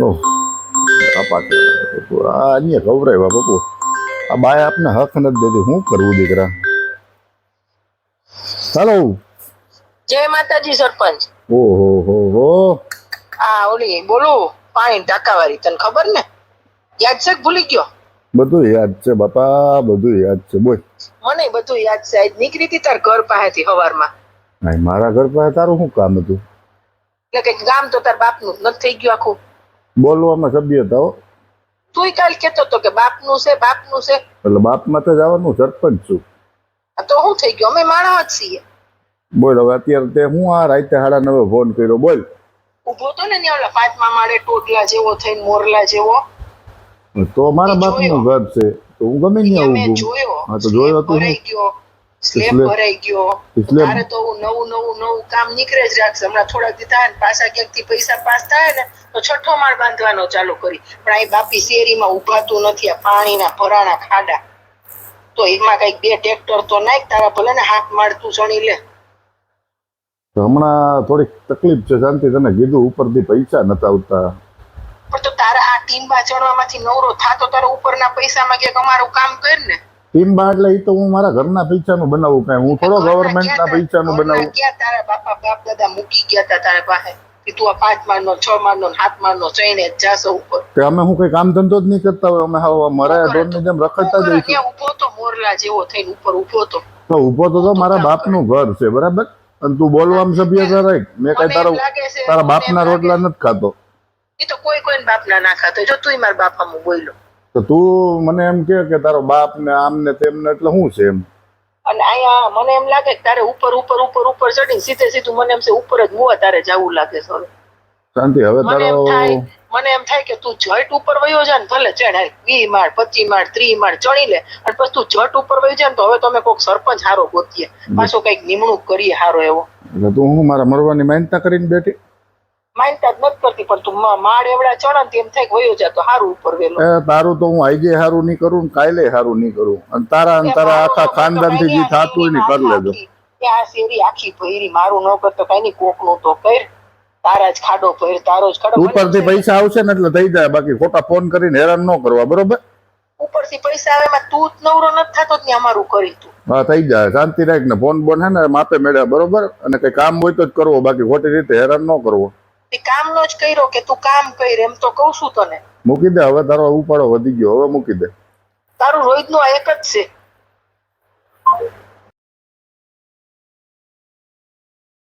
ઓહ બાપા આ અહીંયા ગૌરાય બાપુ આ બાય આપને હક નથી દેતી શું કરવું દીકરા હેલો જય માતાજી સરપંચ ઓહો હો આ ઓલી બોલું પાણી ટાંકાવાળી તને ખબર ને યાદ છે કે ભૂલી ગયો બધું યાદ છે બાપા બધું યાદ છે બોલ મને બધું યાદ છે આજ નીકળી હતી તાર ઘર પાસેથી સવારમાં નહીં મારા ઘર પાસે તારું શું કામ હતું એટલે કઈક ગામ તો તાર બાપનું જ નથી થઈ ગયું આખું બોલવામાં સભ્યતા હો તુંય કાલ કેતો તો કે બાપનું છે એટલે બાપમાં તો જવાનું સરપંચ છું આ તો શું થઈ ગયું અમે માણસ જ છીએ બોલ હવે અત્યારે તે હું આ રાતે 9:30 ફોન કર્યો બોલ ઉભો તો ને ત્યાં ઓલા 5મા માળે ટોડલા જેવો થઈને મોરલા જેવો તો મારા બાપનું ઘર છે તો હું ગમે ત્યાં મેં ઊભું જોયો હા તો જોયો તો ભરાઈ ગયો સ્લેબ ભરાઈ ગયો તારે તો નવું કામ નીકળે જ રાખશે હમણાં થોડાક દી થાય ને પાછા ક્યાંક થી પૈસા પાસ થાય ને તો 6ઠો માળ બાંધવાનો ચાલુ કરી પણ આ બાપી શેરીમાં ઉભાતું નથી આ પાણીના ભરાણા ખાડા તો એમાં કઈક 2 ટ્રેક્ટર તો નાખ તારા ભલે ને હાથ મારતું ચણી લે હમણાં થોડીક તકલીફ છે શાંતિ તને કીધું ઉપરથી પૈસા નતા આવતા પણ તો તારા આ ટીમ્બા ચડવામાંથી નવરો થાતો તારા ઉપરના પૈસામાં કે અમારું કામ કર ને ટીમ્બા એટલે એ તો હું મારા ઘરના પૈસાનું બનાવું કઈ હું થોડો ગવર્મેન્ટના પૈસાનું બનાવું ક્યાં તારા બાપ દાદા મૂકી ગયા તા તારા પાસે કે તું આ 5 માળનો 6 માળનો 7 માળનો ચઈને જ જાશો ઉપર તે અમે હું કઈ કામ ધંધો જ નહીં કરતા હોય અમે હાવ મરાયા ઢોરની જેમ રખડતા જ ત્યાં ઉભો તો મોરલા જેવો થઈને ઉપર ઉભો તો ઉભો તો મારા બાપનું ઘર છે બરાબર અને તું બોલવામાં સભ્યતા રાખ મેં કઈ તારા બાપના રોટલા નથી ખાતો એ તો કોઈ બાપના ના ખાતો જો તુંય મારા બાપામાં બોલ્યો તો તું મને એમ કે તારો બાપ ને આમ ને તેમ ને એટલે શું છે એમ અને અહીંયા મને એમ લાગે કે તારે ઉપર ચડીને સીધું મને એમ છે ઉપર જ મુવા તારે જવું લાગે છે શાંતિ હવે તારો મને એમ થાય કે તું જટ ઉપર વયો જા ને ભલે ચડ 20 માળ 25 માળ 30 માળ ચડી લે અને પછી તું જટ ઉપર વયો જા ને તો હવે તમે કોઈક સરપંચ હારો ગોતીએ પાછો કઈક નિમણૂક કરીએ હારો એવો એટલે તું હું મારા મરવાની માનતા કરીને બેઠી માનતા જ નથી કરતી પણ તું માળ એવડા ચડે ને એમ થાય કે વયો જા તો હારું ઉપર વેલો તારું તો હું આજે હારું નહીં કરું ને કાલે હારું નહીં કરું અને તારા આખા ખાનદાન થી જે થતું હોય ને કરી લેજો આ શેરી આખી ભૈરી મારું ન કરતો કઈ નહીં કોક નું તો કર તારા જ ખાડો ભર તારો જ ખાડો ઉપરથી પૈસા આવશે ને એટલે થઈ જાય બાકી ખોટા ફોન કરીને હેરાન ન કરવા બરોબર ઉપરથી પૈસા આવે એમાં તું જ નવરો નથી થતો ને અમારું કરી તું હા થઈ જાય શાંતિ રાખ ને ફોન બોન હે ને માપે મેળ્યા બરોબર અને કઈ કામ હોય તો જ કરવો બાકી ખોટી રીતે હેરાન ન કરવો કામ નો જ કર્યો કે તું કામ કર એમ તો કઉ છું તને મૂકી દે હવે તારો ઉપાડો વધી ગયો હવે મૂકી દે તારું રોજ નું એક જ છે